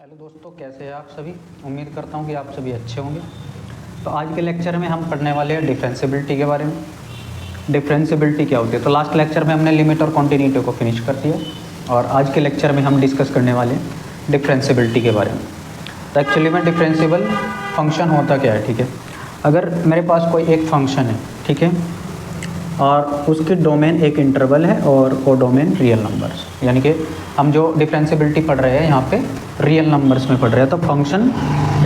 Hello दोस्तों, कैसे हैं आप सभी। उम्मीद करता हूं कि आप सभी अच्छे होंगे। तो आज के लेक्चर में हम पढ़ने वाले हैं डिफरेंशियबिलिटी के बारे में। डिफरेंशियबिलिटी क्या होती है, तो लास्ट लेक्चर में हमने लिमिट और कॉन्टिन्यूटी को फिनिश कर दिया और आज के लेक्चर में हम डिस्कस करने वाले हैं डिफरेंशियबिलिटी के बारे में। तो एक्चुअली में डिफरेंशिएबल फंक्शन होता क्या है, ठीक है। अगर मेरे पास कोई एक फंक्शन है, ठीक है, और उसकी डोमेन एक इंटरवल है और वो डोमेन रियल नंबर्स, यानी कि हम जो डिफरेंशियबिलिटी पढ़ रहे हैं यहाँ पे रियल नंबर्स में पढ़ रहे हैं, तो फंक्शन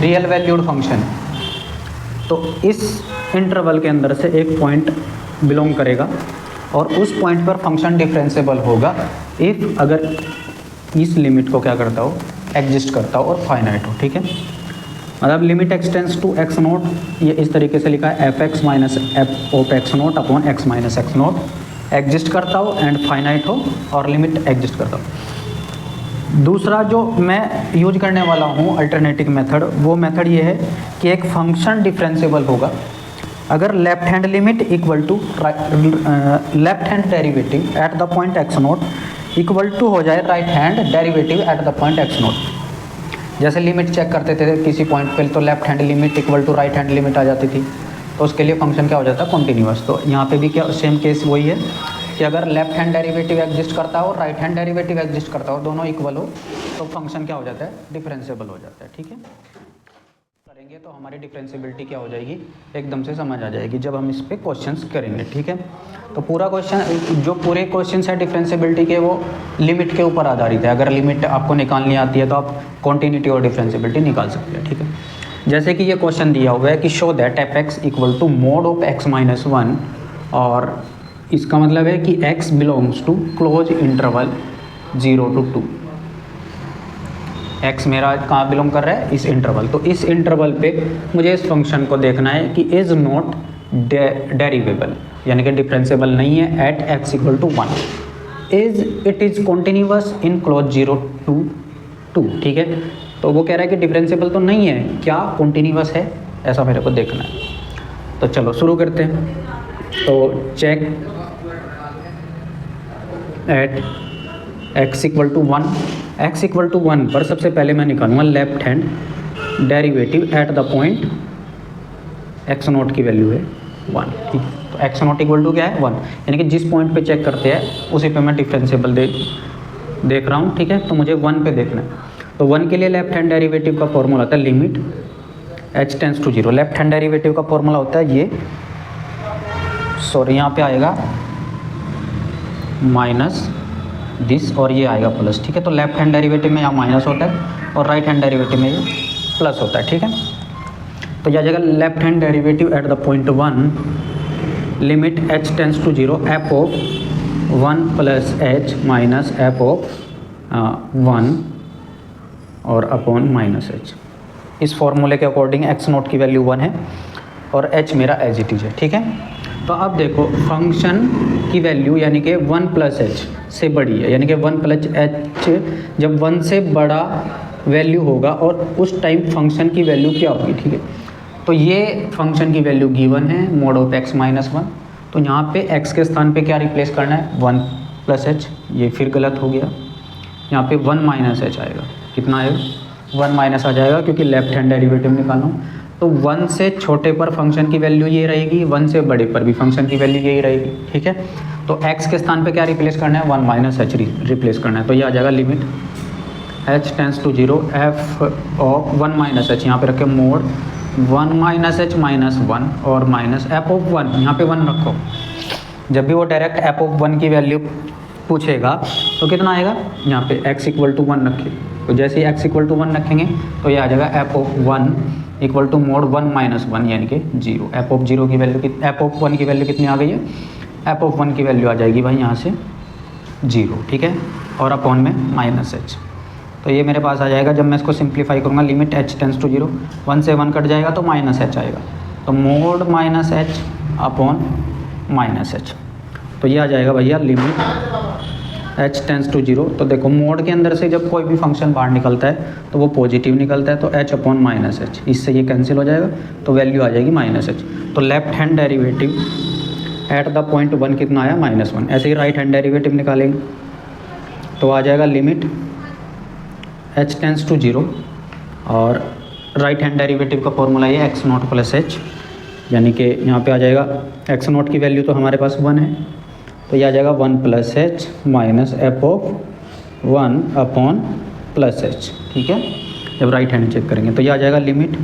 रियल वैल्यूड फंक्शन है। तो इस इंटरवल के अंदर से एक पॉइंट बिलोंग करेगा और उस पॉइंट पर फंक्शन डिफरेंशिएबल होगा इफ़ अगर इस लिमिट को क्या करता हो, एग्जिस्ट करता हो और फाइनाइट हो, ठीक है। मतलब limit extends to x naught, ये इस तरीके से लिखा है, f x minus f of x naught upon x minus x naught exist करता हो एंड फाइनाइट हो और लिमिट एग्जिस्ट करता हो। दूसरा जो मैं यूज करने वाला हूँ अल्टरनेटिव मेथड, वो मेथड ये है कि एक फंक्शन डिफरेंशिएबल होगा अगर left hand limit equal to left hand derivative at the point x not equal to हो जाए right hand derivative at the point x not. जैसे लिमिट चेक करते थे किसी पॉइंट पे, तो left hand limit equal to right hand limit आ जाती थी, तो उसके लिए फंक्शन क्या हो जाता है, कॉन्टिन्यूअस। तो यहाँ पे भी क्या सेम केस वही है कि अगर लेफ्ट हैंड डेरिवेटिव एग्जिस्ट करता हो और राइट हैंड डेरिवेटिव एग्जिस्ट करता हो, दोनों इक्वल हो, तो फंक्शन क्या हो जाता है, डिफरेंशिएबल हो जाता है, ठीक है। करेंगे तो हमारी डिफरेंशियबिलिटी क्या हो जाएगी, एकदम से समझ आ जाएगी जब हम इस पर क्वेश्चंस करेंगे, ठीक है। तो पूरा क्वेश्चन, जो पूरे क्वेश्चंस है डिफरेंशियबिलिटी के, वो लिमिट के ऊपर आधारित है। अगर लिमिट आपको निकालनी आती है तो आप कॉन्टिन्यूटी और डिफरेंशियबिलिटी निकाल सकते हैं, ठीक है। जैसे कि ये क्वेश्चन दिया हुआ है कि show that f x equal to mod of x minus one, और इसका मतलब है कि x belongs to close interval 0 to 2। x मेरा कहाँ बिलोंग कर रहा है, इस इंटरवल। तो इस इंटरवल पे मुझे इस फंक्शन को देखना है कि इज नॉट डेरिवेबल, यानी कि डिफरेंशिएबल नहीं है at x equal to 1। It is continuous in close 0 to 2, ठीक है। तो वो कह रहा है कि डिफरेंशिएबल तो नहीं है, क्या कॉन्टिन्यूअस है, ऐसा मेरे को देखना है। तो चलो शुरू करते हैं। तो check at x equal to 1, x equal to 1 पर सबसे पहले मैं निकालूंगा left hand derivative at the point x naught की वैल्यू है 1, ठीक है। तो x नोट इक्वल टू क्या है, 1, यानी कि जिस पॉइंट पे चेक करते हैं उसी पे मैं डिफरेंशिएबल देख रहा हूँ, ठीक है। तो मुझे 1 पे देखना है। तो 1 के लिए लेफ्ट हैंड डेरिवेटिव का फॉर्मूला होता है limit h tends to 0। Left hand derivative का फॉर्मूला होता है ये, सॉरी यहाँ पे आएगा माइनस दिस और ये आएगा प्लस, ठीक है। तो लेफ्ट हैंड डेरिवेटिव में यहाँ माइनस होता है और राइट हैंड डेरिवेटिव में ये प्लस होता है, ठीक है। तो यह जगह left hand derivative at the point 1 limit h tends to 0 f of 1 plus h minus f of 1 और अपॉन माइनस h। इस फॉर्मूले के अकॉर्डिंग x नोट की वैल्यू 1 है और h मेरा एज इट इज है, ठीक है। तो अब देखो फंक्शन की वैल्यू यानी कि 1 प्लस एच से बड़ी है, यानी कि 1 प्लस एच जब 1 से बड़ा वैल्यू होगा और उस टाइम फंक्शन की वैल्यू क्या होगी, ठीक है। तो ये फंक्शन की वैल्यू गिवन है मोड ऑफ x माइनस 1। तो यहाँ पे x के स्थान पे क्या रिप्लेस करना है, 1 प्लस एच। ये फिर गलत हो गया, यहाँ पे 1 माइनस एच आएगा। कितना आएगा, 1 माइनस आ जाएगा, क्योंकि लेफ्ट हैंड डेरिवेटिव निकालना हूँ। तो 1 से छोटे पर फंक्शन की वैल्यू ये रहेगी, 1 से बड़े पर भी फंक्शन की वैल्यू यही रहेगी, ठीक है। तो x के स्थान पे क्या रिप्लेस करना है, 1 माइनस एच रिप्लेस करना है। तो ये आ जाएगा limit h tends to 0 f of 1 minus h, यहाँ पे रखे मोड 1 माइनस एच माइनस 1 और माइनस एफ ऑफ 1, यहाँ पे 1 रखो। जब भी वो डायरेक्ट एफ ऑफ 1 की वैल्यू पूछेगा तो कितना आएगा, यहाँ पे x इक्वल टू 1 रखिए। तो जैसे ही x इक्वल टू 1 रखेंगे तो ये आ जाएगा f of 1 equal to mod 1 minus 1, यानी कि 0। एफ ऑफ 0 की वैल्यू एफ ऑफ 1 की वैल्यू कितनी आ गई है, एफ ऑफ 1 की वैल्यू आ जाएगी भाई यहाँ से 0, ठीक है, और अपॉन में माइनस h। तो ये मेरे पास आ जाएगा, जब मैं इसको सिंप्लीफाई करूँगा लिमिट h टेंड्स टू 0, 1 से 1 कट जाएगा तो माइनस h आएगा। तो mode minus h upon minus h। तो ये आ जाएगा भैया लिमिट h टेंड्स टू 0। तो देखो मोड के अंदर से जब कोई भी फंक्शन बाहर निकलता है तो वो पॉजिटिव निकलता है, तो h अपॉन माइनस h, इससे ये कैंसिल हो जाएगा, तो वैल्यू आ जाएगी माइनस h। तो left hand derivative at the point 1 कितना आया, -1। ऐसे ही राइट हैंड डेरिवेटिव निकालेंगे तो आ जाएगा लिमिट h टेंस टू 0 और राइट हैंड डेरिवेटिव का फॉर्मूला ये एक्स नॉट प्लस एच, यानी कि यहाँ पे आ जाएगा एक्स नॉट की वैल्यू तो हमारे पास 1 है, तो ये आ जाएगा 1 plus h minus f of 1 upon plus H. ठीक है, जब राइट हैंड चेक करेंगे तो ये आ जाएगा limit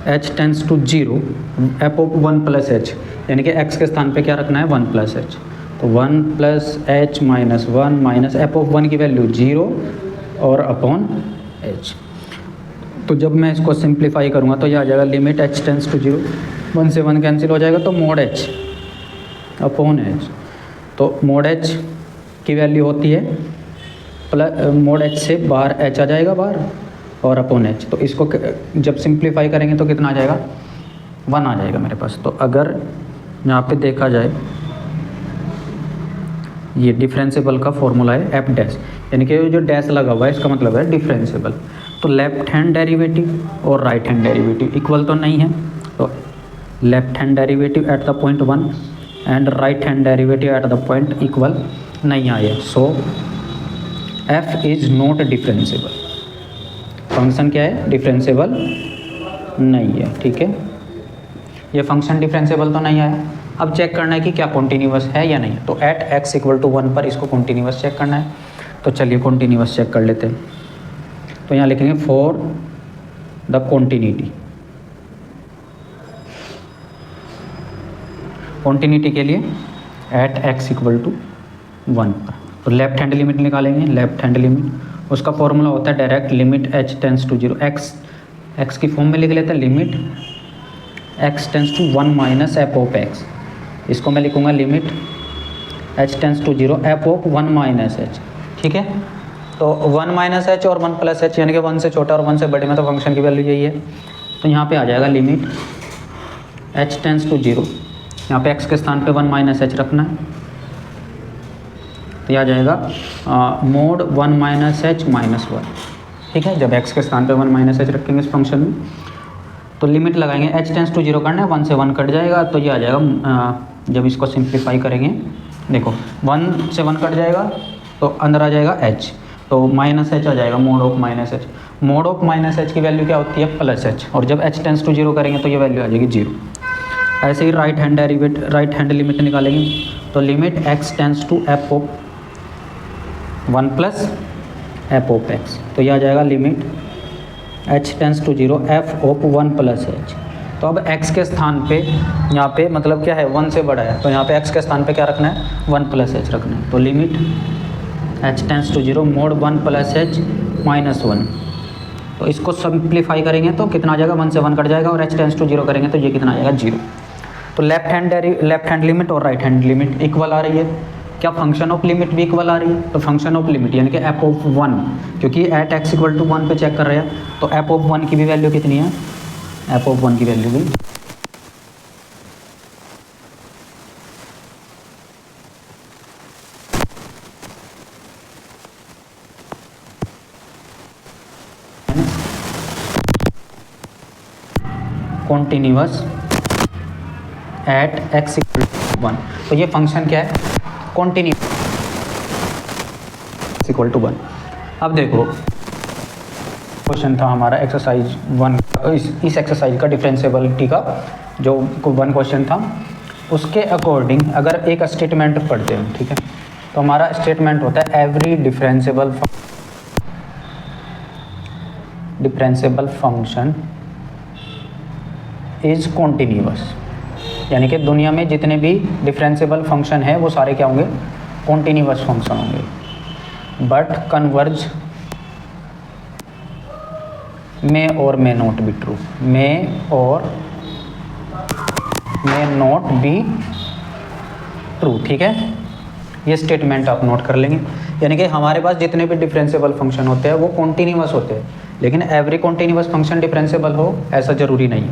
h tends to 0 f of 1 plus h, यानी कि x के स्थान पे क्या रखना है 1 प्लस एच, तो 1 plus h minus 1 minus f of 1 की वैल्यू 0 और अपॉन h। तो जब मैं इसको सिंप्लीफाई करूँगा तो ये आ जाएगा लिमिट h टेंस टू 0, 1 से 1 कैंसिल हो जाएगा तो मोड h अपॉन h, तो मोड h की वैल्यू होती है प्लस मोड h से बाहर h आ जाएगा बाहर और अपॉन h, तो इसको जब सिंप्लीफाई करेंगे तो कितना आ जाएगा 1 आ जाएगा मेरे पास। तो अगर यहाँ पे देखा जाए ये डिफरेंशियल का फॉर्मूला है एफ डैश, यानी कि जो डैश लगा हुआ है इसका मतलब है डिफरेंशियल। तो लेफ्ट हैंड डेरिवेटिव और राइट हैंड डेरिवेटिव इक्वल तो नहीं है, तो left hand derivative at the point 1 and right hand derivative at the point equal नहीं आए, so f is not differential. Function क्या है डिफरेंशियल नहीं है। ठीक है, ये फंक्शन डिफरेंशियल तो नहीं आया। अब चेक करना है कि क्या कॉन्टीन्यूअस है या नहीं, तो एट एक्स इक्वल टू 1 पर इसको कॉन्टीन्यूअस चेक करना है। तो चलिए कॉन्टीन्यूअस चेक कर लेते हैं। तो यहाँ लिखेंगे फॉर द कॉन्टीन्यूटी, कॉन्टीन्यूटी के लिए एट एक्स इक्वल टू 1 पर, तो लेफ्ट हैंड लिमिट निकालेंगे। लेफ्ट हैंड लिमिट उसका फॉर्मूला होता है direct limit h tends to 0, x की फॉर्म में लिख लेते हैं limit x tends to 1 minus f of x, इसको मैं लिखूँगा limit h tends to 0 f of 1 minus h। ठीक है, तो 1 माइनस एच और 1 प्लस एच, यानी कि 1 से छोटा और 1 से बड़े में तो फंक्शन की वैल्यू यही है। तो यहाँ पे आ जाएगा लिमिट h टेंस टू 0, यहाँ पे x के स्थान पे 1 माइनस एच रखना है, तो यह आ जाएगा मोड 1 माइनस एच माइनस 1। ठीक है, जब x के स्थान पे 1 माइनस एच रखेंगे इस फंक्शन में तो लिमिट लगाएंगे, h टेंस टू 0 करना है, 1 से 1 कट जाएगा, तो ये आ जाएगा जब इसको सिंप्लीफाई करेंगे, देखो 1 से 1 कट जाएगा तो अंदर आ जाएगा h, तो माइनस एच आ जाएगा mode of minus H. Mode of minus H की वैल्यू क्या होती है प्लस एच, और जब h टेंस टू 0 करेंगे तो ये वैल्यू आ जाएगी 0। ऐसे ही राइट हैंड लिमिट निकालेंगे, तो limit x tends to f of 1 plus f of x, तो यह आ जाएगा limit h tends to 0 f of 1 plus h. तो अब x के स्थान पे यहाँ पे मतलब क्या है 1 से बड़ा है, तो यहाँ पे x के स्थान पे क्या रखना है 1 प्लस एच रखना है, तो limit h tends to 0 mod 1 plus h minus 1। तो इसको सिंप्लीफाई करेंगे तो कितना आ जाएगा 1 से 1 कट जाएगा, और h टेंस टू 0 करेंगे तो ये कितना आ जाएगा 0। तो लेफ्ट हैंड लिमिट और राइट हैंड लिमिट इक्वल आ रही है, क्या फंक्शन ऑफ लिमिट भी इक्वल आ रही है, तो फंक्शन ऑफ लिमिट यानी कि एफ ऑफ 1, क्योंकि एट एक्स इक्वल टू 1 पे चेक कर रहे हैं, तो एफ ऑफ 1 की भी वैल्यू कितनी है, एफ ऑफ 1 की वैल्यू भी continuous at x equal to 1। तो ये फंक्शन क्या है कॉन्टिन्यूअस इक्वल टू 1। अब देखो क्वेश्चन था हमारा एक्सरसाइज 1, इस एक्सरसाइज का डिफरेंशियबिलिटी का जो 1 क्वेश्चन था, उसके अकॉर्डिंग अगर एक स्टेटमेंट पढ़ते हैं, ठीक है, तो हमारा स्टेटमेंट होता है every differentiable function is continuous, यानी कि दुनिया में जितने भी डिफरेंशियबल फंक्शन है वो सारे क्या होंगे कॉन्टिन्यूअस फंक्शन होंगे, बट कन्वर्ज मे और मे नॉट बी ट्रू, मे और मे नॉट बी ट्रू। ठीक है, ये स्टेटमेंट आप नोट कर लेंगे, यानी कि हमारे पास जितने भी डिफरेंशियबल फंक्शन होते हैं वो कॉन्टिन्यूअस होते हैं, लेकिन एवरी कॉन्टिन्यूअस फंक्शन डिफरेंशियबल हो ऐसा ज़रूरी नहीं।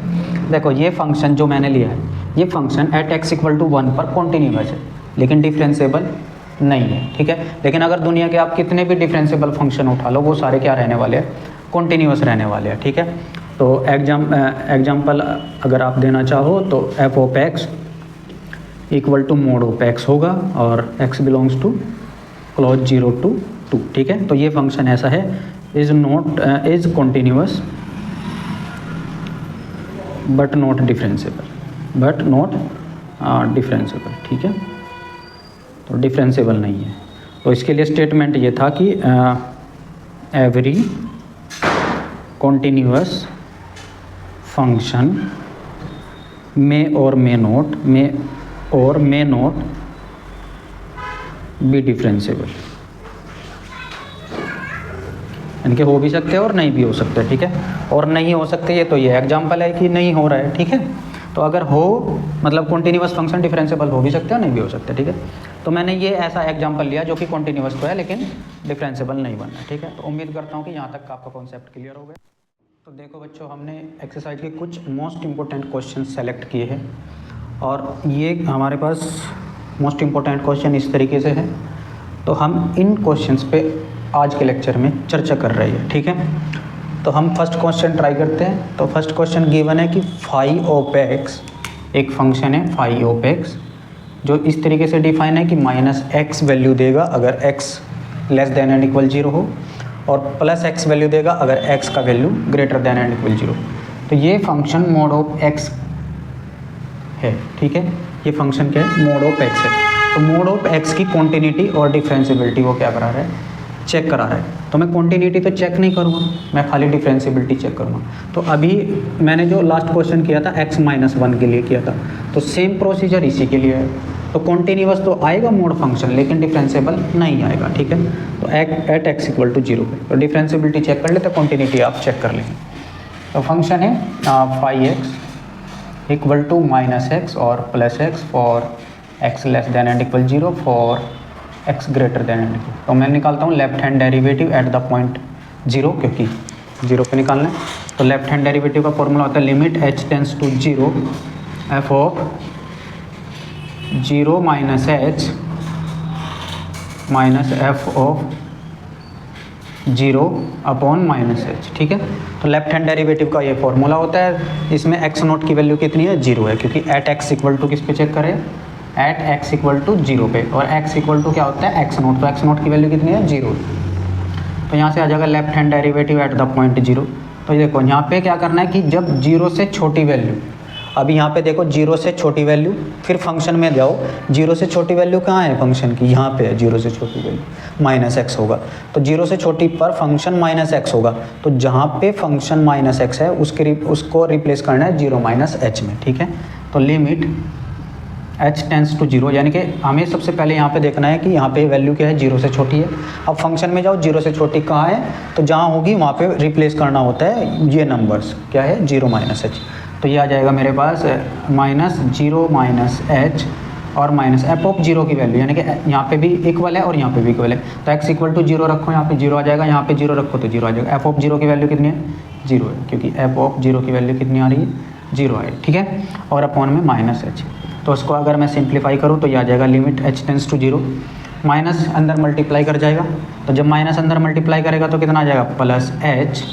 देखो ये फंक्शन जो मैंने लिया है, ये function at x equal to 1 पर कॉन्टिन्यूअस है लेकिन डिफरेंशियबल नहीं है। ठीक है, लेकिन अगर दुनिया के आप कितने भी डिफरेंशियबल फंक्शन उठा लो वो सारे क्या रहने वाले हैं कॉन्टिन्यूअस रहने वाले हैं। ठीक है, तो एग्जाम्पल अगर आप देना चाहो तो f of x equal to mod of x होगा, और x belongs to close 0 to 2, ठीक है। तो ये फंक्शन ऐसा है, is continuous but not differentiable, ठीक है। तो डिफरेंशिएबल नहीं है। तो इसके लिए स्टेटमेंट ये था कि every continuous function may or may not be differentiable, यानी कि हो भी सकते हैं और नहीं भी हो सकते, ठीक है। और नहीं हो सकते ये तो ये एग्जांपल है कि नहीं हो रहा है, ठीक है। तो अगर हो मतलब कॉन्टिन्यूअस फंक्शन डिफरेंशिएबल हो भी सकते हैं और नहीं भी हो सकते, ठीक है। तो मैंने ये ऐसा एग्जांपल लिया जो कि कॉन्टिन्यूअस तो है लेकिन डिफरेंशिएबल नहीं बनना, ठीक है। तो उम्मीद करता हूँ कि यहाँ तक आपका कॉन्सेप्ट क्लियर हो गया। तो देखो बच्चों, हमने एक्सरसाइज के कुछ मोस्ट इम्पोर्टेंट क्वेश्चन सेलेक्ट किए हैं और ये हमारे पास मोस्ट इम्पोर्टेंट क्वेश्चन इस तरीके से है। तो हम इन क्वेश्चंस पे आज के लेक्चर में चर्चा कर रहे हैं, ठीक है। तो हम फर्स्ट क्वेश्चन ट्राई करते हैं। तो फर्स्ट क्वेश्चन गिवन है कि फाई ऑफ एक्स, एक फंक्शन है फाई ऑफ एक्स जो इस तरीके से डिफाइन है कि -x वैल्यू देगा अगर x less than and equal 0 हो और +x वैल्यू देगा अगर x का value greater than and equal 0। तो ये फंक्शन मोड ऑफ x है, ठीक है। ये फंक्शन क्या है? मोड ऑफ x है। तो मोड ऑफ x की कॉन्टिन्यूटी और डिफरेंशिएबिलिटी वो क्या करा रहा है? चेक करा रहा है। तो मैं कॉन्टिन्यूटी तो चेक नहीं करूँगा, मैं खाली डिफरेंशिएबिलिटी चेक करूँगा। तो अभी मैंने जो लास्ट क्वेश्चन किया था x-1 के लिए किया था, तो सेम प्रोसीजर इसी के लिए है। तो कॉन्टिन्यूअस तो आएगा मोड फंक्शन लेकिन डिफरेंशिएबल नहीं आएगा, ठीक है। तो एट x = 0 पे तो डिफरेंशिएबिलिटी चेक कर लेते, कॉन्टिन्यूटी आप चेक कर लेंगे। तो फंक्शन है फाई x = -x और +x for x less than and equal 0 for x greater than and equal. तो मैं निकालता हूँ left hand derivative at the point 0, क्योंकि 0 पे निकालना है। तो लेफ्ट हैंड डेरिवेटिव का फॉर्मूला होता है limit h tends to 0 f of 0 - h minus f of 0 upon -h, ठीक है। तो लेफ्ट हैंड डेरिवेटिव का ये फॉर्मूला होता है। इसमें x0 की वैल्यू कितनी है? 0 है, क्योंकि एट x = किस पे चेक करें? एट x = 0 पे। और x = क्या होता है? x0। तो x0 की वैल्यू कितनी है? 0। तो यहाँ से आ जाएगा left hand derivative at the point 0। तो देखो यहाँ पे क्या करना है कि जब 0 से छोटी वैल्यू, अभी यहाँ पे देखो 0 से छोटी वैल्यू, फिर फंक्शन में जाओ, 0 से छोटी वैल्यू कहाँ है फंक्शन की? यहाँ पे है 0 से छोटी वैल्यू -x होगा। तो 0 से छोटी पर फंक्शन -x होगा। तो जहाँ पे फंक्शन -x है उसको रिप्लेस करना है 0 - h में, ठीक है। तो लिमिट h टेंड्स टू 0, यानी कि हमें सबसे पहले यहाँ पे देखना है कि यहाँ पे वैल्यू क्या है? 0 से छोटी है। अब फंक्शन में जाओ, 0 से छोटी कहाँ है? तो जहाँ होगी वहाँ पे रिप्लेस करना होता है ये नंबर्स, क्या है? 0 - h। तो ये आ जाएगा मेरे पास -0 - h और -f ऑफ 0 की वैल्यू, यानी कि यहाँ पे भी इक्वल है और यहाँ पे भी इक्वल है। तो x = 0 रखो, यहाँ पे 0 आ जाएगा, यहाँ पे 0 रखो तो 0 आ जाएगा। f ऑफ 0 की वैल्यू कितनी है? 0 है, क्योंकि f ऑफ 0 की वैल्यू कितनी आ रही है? 0 है, ठीक है। और अपॉन में -h। तो उसको अगर मैं सिंप्लीफाई करूँ तो ये आ जाएगा limit h tends to 0, minus अंदर मल्टीप्लाई कर जाएगा। तो जब माइनस अंदर मल्टीप्लाई करेगा तो कितना आ जाएगा? +h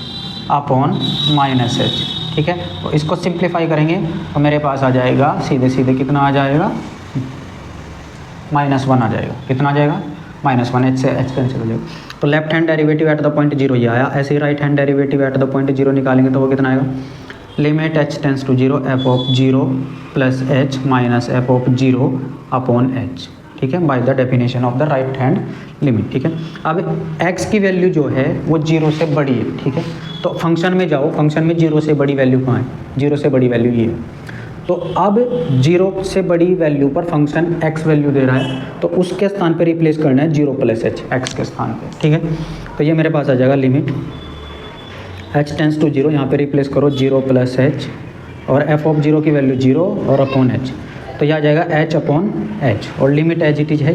अपॉन -h, ठीक है। तो इसको सिंप्लीफाई करेंगे तो मेरे पास आ जाएगा सीधे सीधे कितना आ जाएगा? -1 आ जाएगा। कितना आ जाएगा? -1, h से h कैंसिल हो जाएगा। तो left hand derivative at the point 0 ये आया। ऐसे ही right hand derivative at the point 0 निकालेंगे तो वो कितना आएगा? Limit h tends to 0 f of 0 + h minus f of 0 upon h, ठीक है, by the definition of the right hand limit, ठीक है। अब x की वैल्यू जो है वो 0 से बड़ी है, ठीक है। तो फंक्शन में जाओ, फंक्शन में 0 से बड़ी वैल्यू कहाँ है? 0 से बड़ी वैल्यू ये है। तो अब 0 से बड़ी वैल्यू पर फंक्शन x वैल्यू दे रहा है, तो उसके स्थान पर रिप्लेस करना है 0 + h, x के स्थान पे, ठीक है। तो ये मेरे पास आ जाएगा लिमिट h टेंड्स टू 0, यहाँ पे रिप्लेस करो 0 + h और f ऑफ 0 की वैल्यू 0 और अपॉन h। तो यह आ जाएगा h अपॉन h और लिमिट एज इट इज है,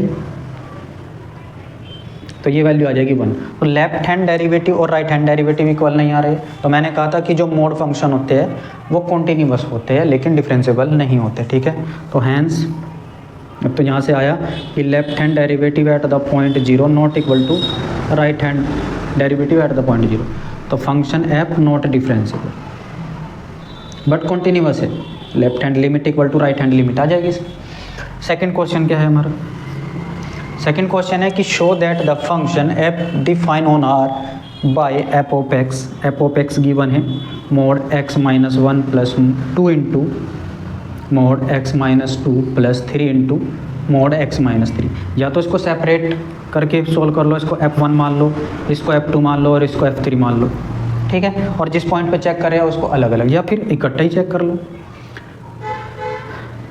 तो ये वैल्यू आ जाएगी 1। तो लेफ्ट हैंड डेरिवेटिव और राइट हैंड डेरिवेटिव इक्वल नहीं आ रहे। तो मैंने कहा था कि जो मोड फंक्शन होते हैं वो कॉन्टिन्यूअस होते हैं लेकिन डिफरेंशिएबल नहीं होते, ठीक है। तो हैंस अब तो यहाँ से आया कि left hand derivative at the point 0 not equal to right hand derivative at the point 0। तो function f not differentiable but continuous है। Left hand limit equal to right hand limit आ जाएगी। सेकंड क्वेश्चन क्या है हमारा? Second question है कि show that the function f defined on R by f of x given है mod x minus 1 plus 2 into mod x minus 2 plus 3 into mod x minus 3। या तो इसको सेपरेट करके सोल्व कर लो, इसको f1 मान लो, इसको f2 मान लो और इसको f3 मान लो, ठीक है। और जिस पॉइंट पे चेक करें उसको अलग अलग या फिर इकट्ठा ही चेक कर लो।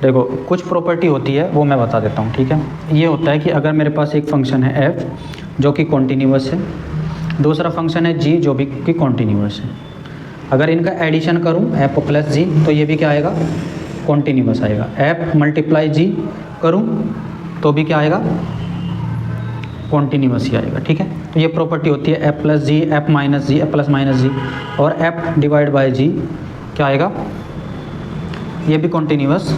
देखो कुछ प्रॉपर्टी होती है वो मैं बता देता हूँ, ठीक है। ये होता है कि अगर मेरे पास एक फंक्शन है f जो कि कॉन्टीन्यूअस है, दूसरा फंक्शन है g जो भी कि कॉन्टीन्यूअस है, अगर इनका एडिशन करूँ f प्लस g तो ये भी क्या आएगा, कॉन्टीन्यूअस आएगा। f मल्टीप्लाई g करूँ तो भी क्या आएगा, कॉन्टीन्यूअस ही आएगा, ठीक है। तो ये प्रॉपर्टी होती है f प्लस जी, f माइनस जी, f प्लस माइनस जी, और f डिवाइड बाय जी क्या आएगा, ये भी कॉन्टीन्यूअस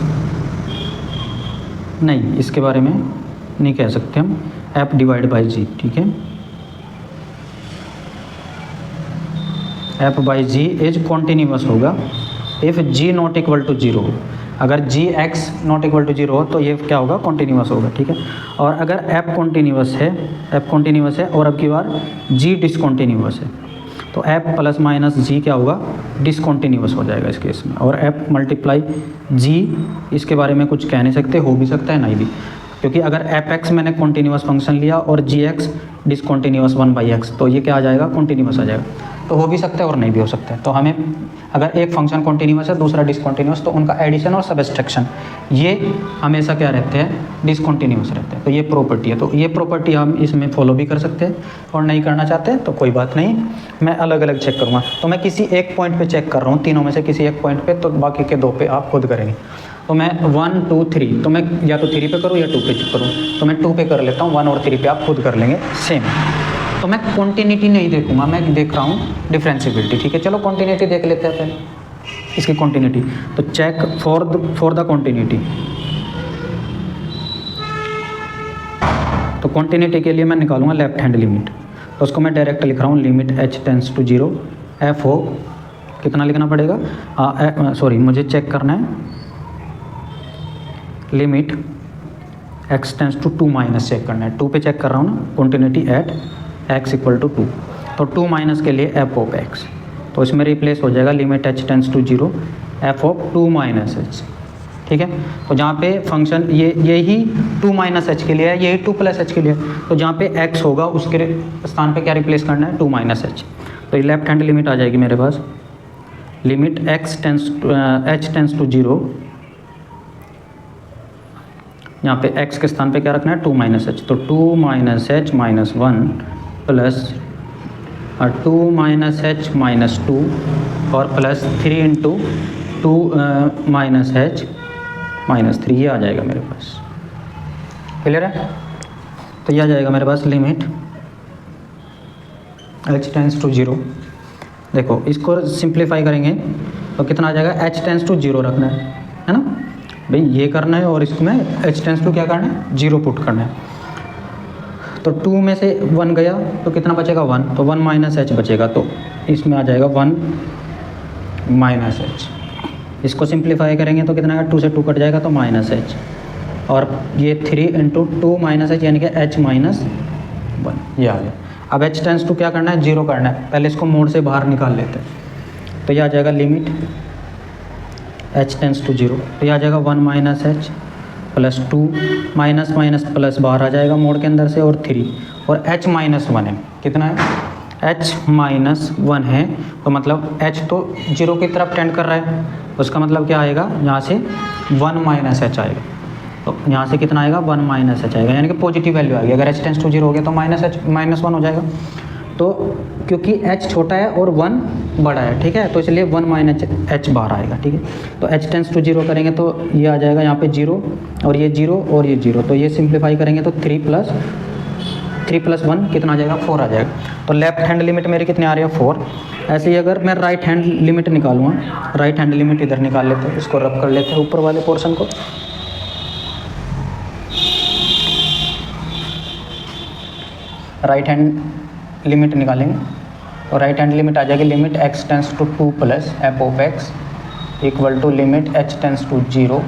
नहीं, इसके बारे में नहीं कह सकते हम, f डिवाइड बाय जी, ठीक है। f by g is continuous होगा if g not equal to 0 हो। अगर g x not equal to 0 हो तो ये क्या होगा, कॉन्टीन्यूअस होगा, ठीक है। और अगर f कॉन्टीन्यूअस है और अब की बार g डिसकॉन्टीन्यूअस है तो f प्लस माइनस g क्या होगा, डिसकॉन्टीन्यूअस हो जाएगा इस केस में। और f मल्टीप्लाई g इसके बारे में कुछ कह नहीं सकते, हो भी सकता है नहीं भी, क्योंकि अगर f(x) मैंने कॉन्टीन्यूअस फंक्शन लिया और gx डिसकॉन्टीन्यूअस 1/x तो ये क्या आ जाएगा, कॉन्टीन्यूअस आ जाएगा। तो हो भी सकता है और नहीं भी हो सकता है। तो हमें अगर एक फंक्शन कॉन्टीन्यूअस है दूसरा डिसकॉन्टीन्यूअस तो उनका एडिशन और सबट्रैक्शन ये हमेशा क्या रहते हैं, डिसकॉन्टीन्यूअस रहते हैं। तो ये प्रॉपर्टी है, तो ये प्रॉपर्टी हम इसमें फॉलो भी कर सकते हैं और नहीं करना चाहते हैं तो कोई बात नहीं, मैं अलग अलग चेक करूँगा। तो मैं किसी एक पॉइंट पे चेक कर रहा हूँ, तीनों में से किसी एक पॉइंट पे, तो बाकी के दो पे आप खुद करेंगे। तो मैं 1 2 3 तो मैं या तो 3 पे करूँ या 2 पे करूँ, तो मैं 2 पे कर लेता हूँ, 1 और 3 पे आप खुद कर लेंगे सेम। तो मैं कॉन्टिन्यूटी नहीं देखूंगा, मैं देख रहा हूँ डिफरेंशिएबिलिटी, ठीक है। चलो कॉन्टिन्यूटी देख लेते हैं पहले, इसकी कॉन्टिन्यूटी। तो चेक फॉर द कॉन्टिन्यूटी। तो कॉन्टिन्यूटी के लिए मैं निकालूंगा लेफ्ट हैंड लिमिट, तो उसको मैं डायरेक्ट लिख रहा हूँ, limit h tends to 0 f हो, कितना लिखना पड़ेगा, सॉरी मुझे चेक करना है, limit x tends to 2 minus check करना है, 2 पे चेक कर रहा हूँ ना, continuity at x equal to 2। तो 2 माइनस के लिए f ऑफ x, तो इसमें रिप्लेस हो जाएगा limit h tends to 0 f of 2 minus h, ठीक है। तो जहाँ पे फंक्शन यही 2 माइनस h के लिए है, यही 2 प्लस h के लिए है, तो जहाँ पे x होगा उसके स्थान पे क्या रिप्लेस करना है, 2 माइनस h। तो ये लेफ्ट हैंड लिमिट आ जाएगी मेरे पास, लिमिट h टेंस टू 0, यहाँ पे x के स्थान पे क्या रखना है, 2 माइनस h। तो 2 minus h minus 1 plus 2 minus h minus 2 और plus 3 into 2 minus h minus 3, ये आ जाएगा मेरे पास। क्लियर है। तो ये आ जाएगा मेरे पास लिमिट h टेंस टू 0। देखो इसको सिंप्लीफाई करेंगे तो कितना आ जाएगा, h टेंस टू 0 रखना है ना भाई, ये करना है और इसमें h टेंस टू क्या करना है, 0 पुट करना है। तो 2 में से 1 गया तो कितना बचेगा, 1, तो 1 माइनस h बचेगा, तो इसमें आ जाएगा 1 माइनस h। इसको सिंप्लीफाई करेंगे तो कितना आएगा, 2 से 2 कट जाएगा तो माइनस h, और ये 3 इंटू 2 माइनस h यानी कि h माइनस 1, ये आ गया। अब h टेंस टू क्या करना है, 0 करना है, पहले इसको मोड से बाहर निकाल लेते हैं। तो ये आ जाएगा लिमिट h टेंस टू 0, तो ये आ जाएगा 1 minus h plus 2 minus minus plus बाहर आ जाएगा मोड के अंदर से, और 3 और h माइनस 1 है, कितना है, h माइनस 1 है, तो मतलब h तो 0 की तरफ टेंड कर रहा है, उसका मतलब क्या आएगा, यहाँ से 1 माइनस h आएगा। तो यहाँ से कितना आएगा, 1 माइनस h आएगा, यानी कि पॉजिटिव वैल्यू आएगी। अगर h टेंस टू 0 हो गया तो माइनस 1 हो जाएगा। तो क्योंकि h छोटा है और 1 बड़ा है, ठीक है, तो इसलिए 1 माइनस h बाहर आएगा, ठीक है। तो h टेंस टू 0 करेंगे तो ये आ जाएगा यहाँ पे 0 और ये 0 और ये 0, तो ये सिंप्लीफाई करेंगे तो 3 प्लस 1 कितना आ जाएगा, 4 आ जाएगा। तो लेफ्ट हैंड लिमिट मेरी कितनी आ रही है, 4। ऐसे ही अगर मैं राइट हैंड लिमिट निकालूँगा, राइट हैंड लिमिट इधर निकाल लेते हैं, इसको रब कर लेते हैं ऊपर वाले पोर्शन को। राइट हैंड लिमिट निकालेंगे और राइट हैंड लिमिट आ जाएगी, limit x tends to 2 plus f of x equal to limit h tends to 0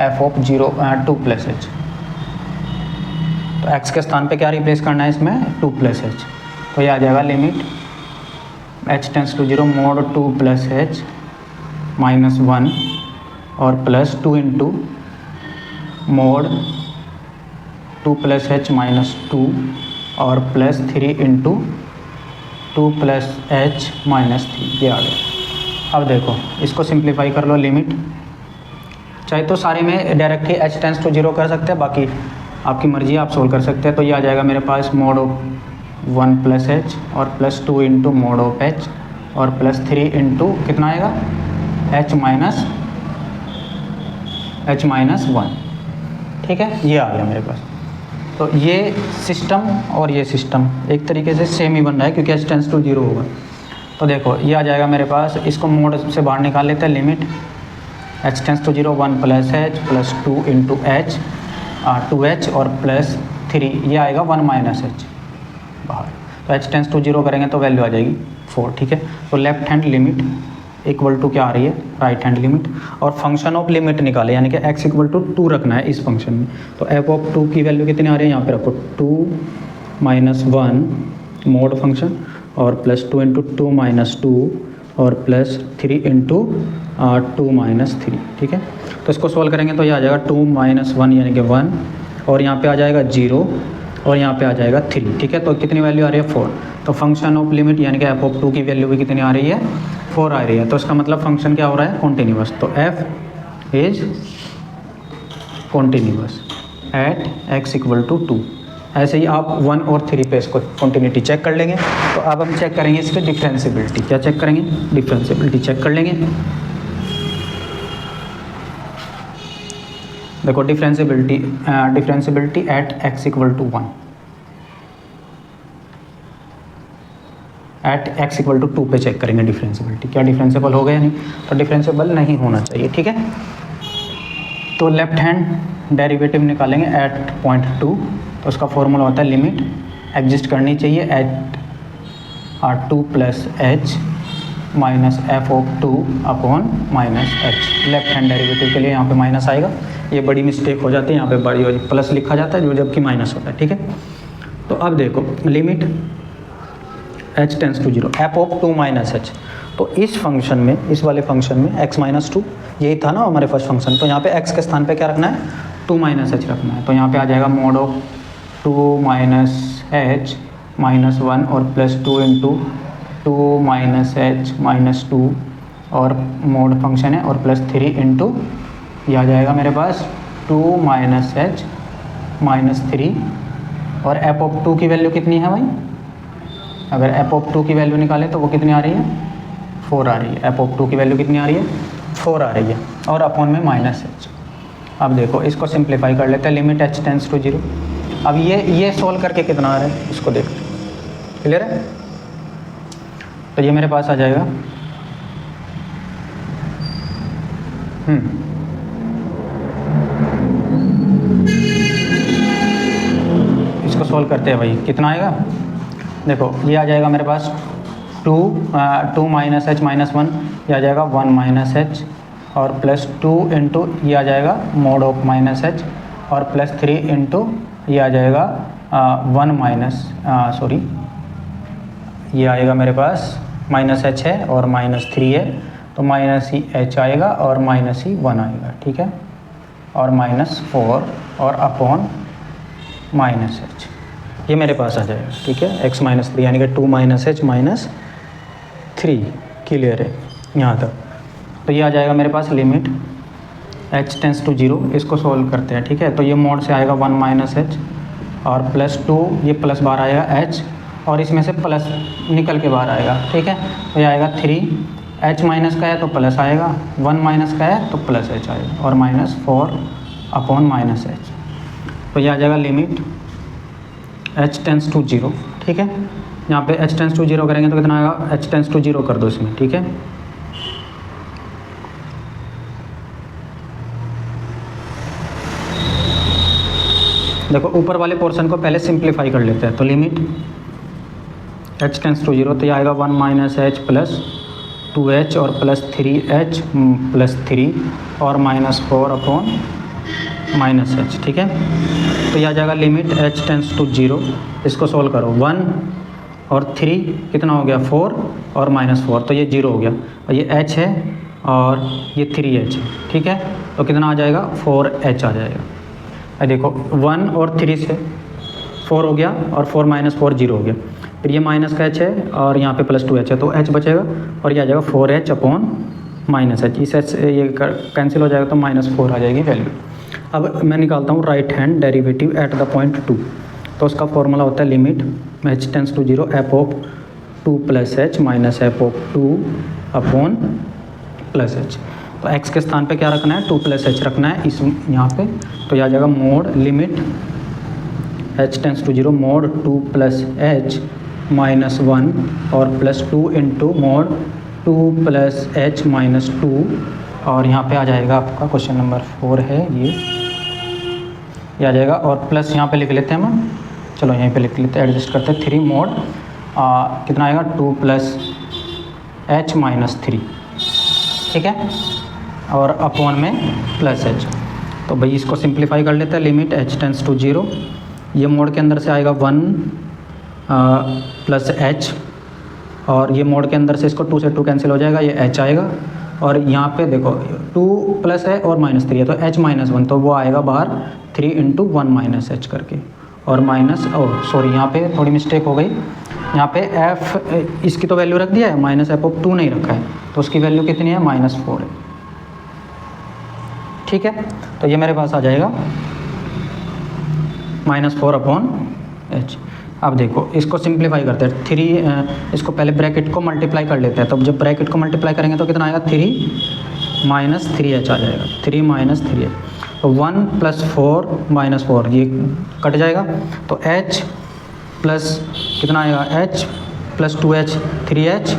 f of 2 plus h। तो x के स्थान पे क्या रिप्लेस करना है इसमें 2 + h, तो ये आ जाएगा limit h tends to 0 mod 2 + h -1 और प्लस 2 इंटू मोड 2 + h -2 और प्लस 3 इंटू 2 + h -3, ये आ गया। अब देखो इसको सिंप्लीफाई कर लो, लिमिट चाहे तो सारे में डायरेक्ट ही h टेंस टू 0 कर सकते हैं, बाकी आपकी मर्जी आप सोल्व कर सकते हैं। तो ये आ जाएगा मेरे पास मोड ऑफ 1 + h और plus 2 into mode of h और प्लस 3 इंटू कितना आएगा h -1, ठीक है, ये आ गया मेरे पास। तो ये सिस्टम और ये सिस्टम एक तरीके से सेम ही बन रहा है क्योंकि h टेंस टू 0 होगा। तो देखो ये आ जाएगा मेरे पास, इसको मोड से बाहर निकाल लेते हैं, limit h tends to 0 1 + h plus 2 into h 2h और प्लस 3, ये आएगा 1 - h बाहर। तो h टेंस टू 0 करेंगे तो वैल्यू आ जाएगी 4, ठीक है। तो left hand limit equal to क्या आ रही है, राइट हैंड लिमिट, और फंक्शन ऑफ लिमिट निकाले, यानी कि x इक्वल टू 2 रखना है इस फंक्शन में। तो f ऑफ 2 की वैल्यू कितनी आ रही है, यहाँ पे रखो 2 - 1 मोड फंक्शन और प्लस 2 इंटू 2 - 2 और प्लस 3 इंटू 2 - 3, ठीक है। तो इसको सॉल्व करेंगे तो ये आ जाएगा 2 - 1 यानी कि 1 और यहाँ पे आ जाएगा 0 और यहाँ पे आ जाएगा 3, ठीक है। तो कितनी वैल्यू आ रही है 4। तो फंक्शन ऑफ लिमिट यानी कि f ऑफ 2 की वैल्यू भी कितनी आ रही है 4 आ रही है। तो इसका मतलब फंक्शन क्या हो रहा है, कॉन्टीन्यूअस। तो f is continuous at x equal to 2। ऐसे ही आप 1 और 3 पे इसको कॉन्टीन्यूटी चेक कर लेंगे। तो अब हम चेक करेंगे इसकी डिफरेंशिएबिलिटी। क्या चेक करेंगे, डिफरेंशिएबिलिटी चेक कर लेंगे। देखो differentiability at x equal to 1, at x equal to 2 पे चेक करेंगे डिफरेंशिएबिलिटी, क्या डिफरेंशिएबल हो गया या नहीं। तो डिफरेंशिएबल नहीं होना चाहिए, ठीक है। तो लेफ्ट हैंड डेरिवेटिव निकालेंगे एट पॉइंट 2। तो उसका फॉर्मूला होता है लिमिट एग्जिस्ट करनी चाहिए at 2 + h minus f of 2 upon -h। Left hand derivative के लिए यहाँ पे माइनस आएगा, ये बड़ी मिस्टेक हो जाती है, यहाँ पे बड़ी प्लस लिखा जाता है जो जबकि माइनस होता है, ठीक है। तो अब देखो limit h tends to 0 f of 2 - h। तो इस फंक्शन में, इस वाले फंक्शन में x -2 यही था ना हमारे फर्स्ट फंक्शन। तो यहाँ पे x के स्थान पे क्या रखना है 2 - h रखना है। तो यहाँ पे आ जाएगा मोड ऑफ 2 - h -1 और प्लस 2 इंटू 2 - h -2 और मोड फंक्शन है और प्लस 3 इंटू ये आ जाएगा मेरे पास 2 - h -3 और f ऑफ 2 की वैल्यू कितनी है भाई, अगर f ऑफ 2 की वैल्यू निकालें तो वो कितनी आ रही है 4 आ रही है। f ऑफ 2 की वैल्यू कितनी आ रही है 4 आ रही है और अपॉन में -h। अब देखो इसको सिंप्लीफाई कर लेते हैं, लिमिट h टेंस टू 0। अब ये सोल्व करके कितना आ रहा है इसको देखते हैं, क्लियर है। तो ये मेरे पास आ जाएगा इसको सोल्व करते हैं भाई, कितना आएगा देखो, ये आ जाएगा मेरे पास 2 - h -1, ये आ जाएगा 1 - h और प्लस 2 इंटू ये आ जाएगा मोड ऑफ -h और प्लस 3 इंटू ये आ जाएगा 1 सॉरी ये आएगा मेरे पास -h है और -3 है, तो -h आएगा और -1 आएगा, ठीक है, और -4 और अपॉन -h ये मेरे पास आ जाएगा, ठीक है। x -3 यानी कि 2 -h -3, क्लियर है यहाँ तक। तो ये आ जाएगा मेरे पास लिमिट h टेंस टू 0। इसको सोल्व करते हैं, ठीक है। तो ये मोड से आएगा 1 -h और प्लस 2 ये प्लस बाहर आएगा h और इसमें से प्लस निकल के बाहर आएगा, ठीक है। तो ये आएगा 3, h माइनस का है तो प्लस आएगा, 1 माइनस का है तो प्लस h आएगा और -4 अपॉन -h। तो ये आ जाएगा लिमिट h टेंस टू 0, ठीक है। यहाँ पे h टेंस टू 0 करेंगे तो कितना आएगा, h टेंस टू 0 कर दो इसमें, ठीक है। देखो ऊपर वाले पोर्शन को पहले सिंप्लीफाई कर लेते हैं। तो लिमिट h टेंस टू 0, तो ये आएगा 1 -h प्लस 2h और प्लस 3h प्लस 3 और -4 अपॉन माइनस एच, ठीक है। तो यह आ जाएगा लिमिट एच टेंस टू 0, इसको सोल्व करो 1 और 3 कितना हो गया 4 और -4, तो ये 0 हो गया और ये h है और ये 3h है, ठीक है। तो कितना आ जाएगा 4h आ जाएगा। अब देखो 1 और 3 से 4 हो गया और 4 - 4 0 हो गया, फिर ये माइनस का h है और यहाँ पे +2h है, तो h बचेगा और ये आ जाएगा 4h अपॉन -h। इस h से ये कैंसिल हो जाएगा तो -4 आ जाएगी वैल्यू। अब मैं निकालता हूँ right hand derivative at the point 2, तो उसका फॉर्मूला होता है limit h tends to 0 f of 2 + h minus f of 2 upon +h। तो x के स्थान पे क्या रखना है 2 + h रखना है इस यहाँ पे, तो यह आ जाएगा mod limit h tends to 0 mod 2 + h -1 और +2 इंटू मोड 2 + h -2, और यहाँ पे आ जाएगा आपका क्वेश्चन नंबर 4 है ये आ जाएगा, और प्लस यहाँ पे लिख लेते हैं हम, चलो यहीं पे लिख लेते हैं, एडजस्ट करते हैं 3 मोड कितना आएगा 2 + h -3, ठीक है, और अपॉन में +h। तो भाई इसको सिंप्लीफाई कर लेते हैं, लिमिट h टेंस टू 0, ये मोड के अंदर से आएगा 1 + h, और ये मोड के अंदर से इसको 2 से 2 कैंसिल हो जाएगा, ये h आएगा, और यहाँ पे देखो 2 प्लस है और -3 है तो h -1, तो वो आएगा बाहर 3 × 1 - h करके, और सॉरी यहाँ पे थोड़ी मिस्टेक हो गई, यहाँ पे f इसकी तो वैल्यू रख दिया है, -f ऑफ 2 नहीं रखा है, तो उसकी वैल्यू कितनी है -4 है, ठीक है। तो ये मेरे पास आ जाएगा -4 अपॉन h। अब देखो इसको सिंप्लीफाई करते हैं, 3 इसको पहले ब्रैकेट को मल्टीप्लाई कर लेते हैं, तो जब ब्रैकेट को मल्टीप्लाई करेंगे तो कितना आएगा 3 - 3h आ जाएगा, 3 - 3h, तो 1 + 4 - 4 ये कट जाएगा, तो h प्लस कितना आएगा h + 2h 3h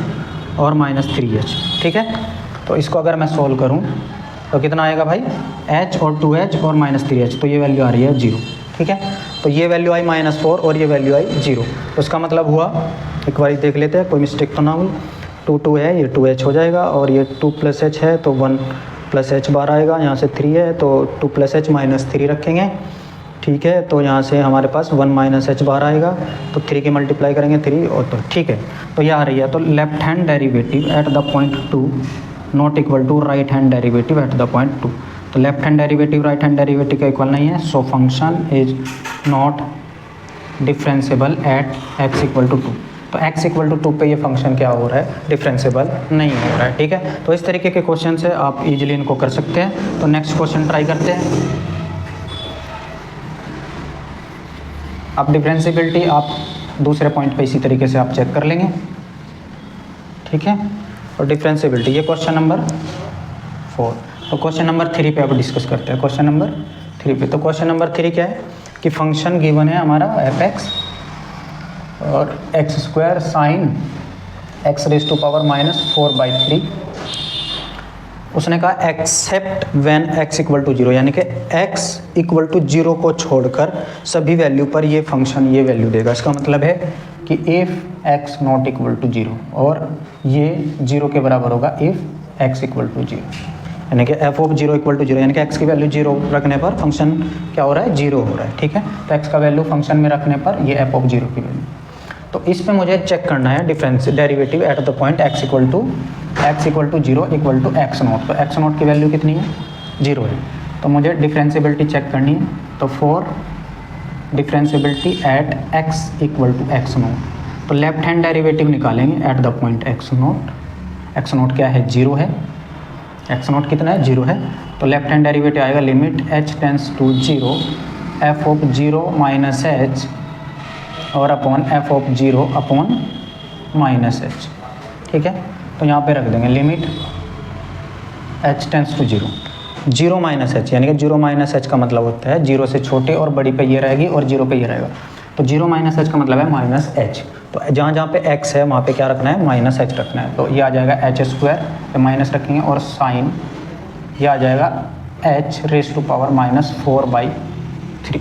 और -3h, ठीक है। तो इसको अगर मैं सोल्व करूं तो कितना आएगा भाई h और 2h और -3h, तो ये वैल्यू आ रही है 0, ठीक है। तो ये वैल्यू आई -4 और ये वैल्यू आई 0, तो उसका मतलब हुआ, एक बार देख लेते हैं कोई मिस्टेक तो ना हुई, 2 है ये 2h हो जाएगा, और ये 2 + h है तो 1 + h बार आएगा, यहाँ से 3 है तो 2 + h -3 रखेंगे, ठीक है। तो यहाँ से हमारे पास 1 - h बार आएगा, तो 3 की मल्टीप्लाई करेंगे 3 और, तो ठीक है, तो ये आ रही है। तो left hand derivative at the point 2 not equal to right hand derivative at the point 2, तो left hand derivative right hand derivative का इक्वल नहीं है, so function is not differentiable at x = 2, तो x = 2 पे ये फंक्शन क्या हो रहा है डिफरेंशिएबल नहीं हो रहा है, ठीक है। तो इस तरीके के क्वेश्चन से आप इजीली इनको कर सकते हैं। तो नेक्स्ट क्वेश्चन ट्राई करते हैं। अब डिफरेंशिएबिलिटी आप दूसरे पॉइंट पे इसी तरीके से आप चेक कर लेंगे, ठीक है। और डिफरेंशिएबिलिटी ये क्वेश्चन नंबर 4, तो क्वेश्चन नंबर 3 पे अब डिस्कस करते हैं, क्वेश्चन नंबर 3 पे। तो क्वेश्चन नंबर 3 क्या है कि फंक्शन गिवन है हमारा f(x) और x² sin x⁻⁻⁻⁴/3, उसने कहा एक्सेप्ट व्हेन x = 0, यानी कि x = 0 को छोड़कर सभी वैल्यू पर ये फंक्शन ये वैल्यू देगा। इसका मतलब है कि if x not equal to 0, और ये 0 के बराबर होगा इफ़ x = 0, यानी कि f ऑफ 0 = 0, यानी कि x की वैल्यू 0 रखने पर फंक्शन क्या हो रहा है 0 हो रहा है, ठीक है। तो x का वैल्यू फंक्शन में रखने पर ये f ऑफ 0 की वैल्यू, तो इस पे मुझे चेक करना है difference derivative at the point x = 0 = x0, तो x0 की वैल्यू कितनी है 0 है, तो मुझे डिफरेंशिएबिलिटी चेक करनी है। तो for differentiability at x = x0, तो लेफ्ट हैंड डेरिवेटिव निकालेंगे at the point x0, x0 क्या है 0 है, x0 कितना है 0 है, तो लेफ्ट हैंड डेरिवेटिव आएगा limit h tends to 0 f of 0 - h और upon f of 0 upon -h, ठीक है। तो यहाँ पे रख देंगे limit h tends to 0 -h, यानी कि 0 - h का मतलब होता है 0 से छोटे और बड़ी पे ये रहेगी और 0 पे ये रहेगा, तो 0 - h का मतलब है -h, तो जहाँ जहाँ पे x है वहाँ पे क्या रखना है -h रखना है, तो ये आ जाएगा h² पे माइनस रखेंगे और साइन ये आ जाएगा h⁻⁻⁴/3,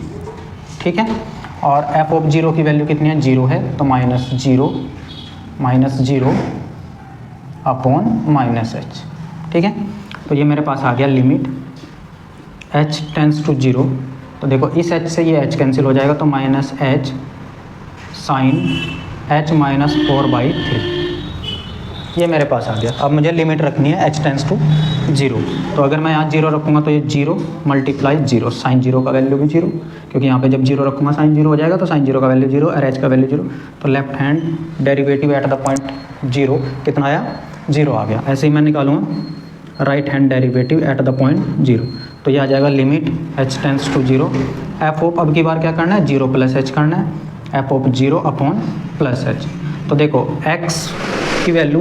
ठीक है। और f ऑफ 0 की वैल्यू कितनी है 0 है, तो -0 अपॉन -h, ठीक है। तो ये मेरे पास आ गया लिमिट h टेंस टू 0, तो देखो इस h से ये h कैंसिल हो जाएगा, तो minus h sine h minus 4/3 ये मेरे पास आ गया। अब मुझे लिमिट रखनी है h टेंस टू 0, तो अगर मैं यहाँ 0 रखूँगा तो ये 0 मल्टीप्लाई 0, साइन 0 का वैल्यू भी 0, क्योंकि यहाँ पे जब 0 रखूँगा साइन 0 हो जाएगा, तो साइन 0 का वैल्यू 0 और h का वैल्यू 0, तो left hand derivative at the point 0 कितना आया, 0 आ गया। ऐसे ही मैं निकालूंगा right hand derivative at the point 0, तो ये आ जाएगा limit h tends to 0 f of, अब की बार क्या करना है, 0 प्लस h करना है, F of 0 upon plus h। तो देखो x की वैल्यू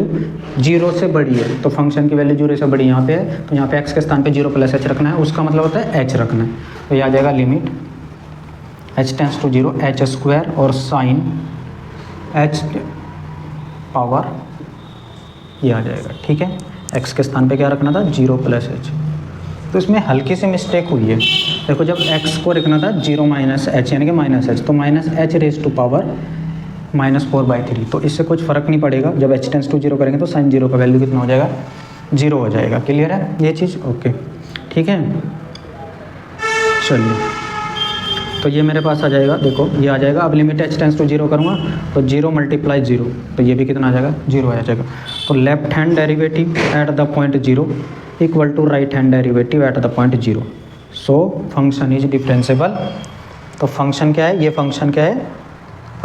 0 से बड़ी है, तो फंक्शन की वैल्यू 0 से बड़ी यहाँ पे है, तो यहाँ पे x के स्थान पे 0 प्लस h रखना है, उसका मतलब होता है h रखना है, तो ये आ जाएगा limit h tends to 0 h square और साइन h पावर ये आ जाएगा, ठीक है। x के स्थान पे क्या रखना था, 0 प्लस h, तो इसमें हल्की सी मिस्टेक हुई है। देखो जब x को रखना था 0 माइनस h यानी कि माइनस h, तो minus h raise to power -4/3, तो इससे कुछ फ़र्क नहीं पड़ेगा। जब h टेंस टू 0 करेंगे तो साइन 0 का वैल्यू कितना हो जाएगा, 0 हो जाएगा। क्लियर है ये चीज़, ओके ठीक है। चलिए तो ये मेरे पास आ जाएगा, देखो ये आ जाएगा। अब लिमिट h टेंस टू 0 करूँगा तो 0 मल्टीप्लाई 0, तो ये भी कितना आ जाएगा, 0 आ जाएगा। तो left hand derivative at the point 0 equal to right hand derivative at the point 0, so function is differentiable. तो फंक्शन क्या है, ये फंक्शन क्या है,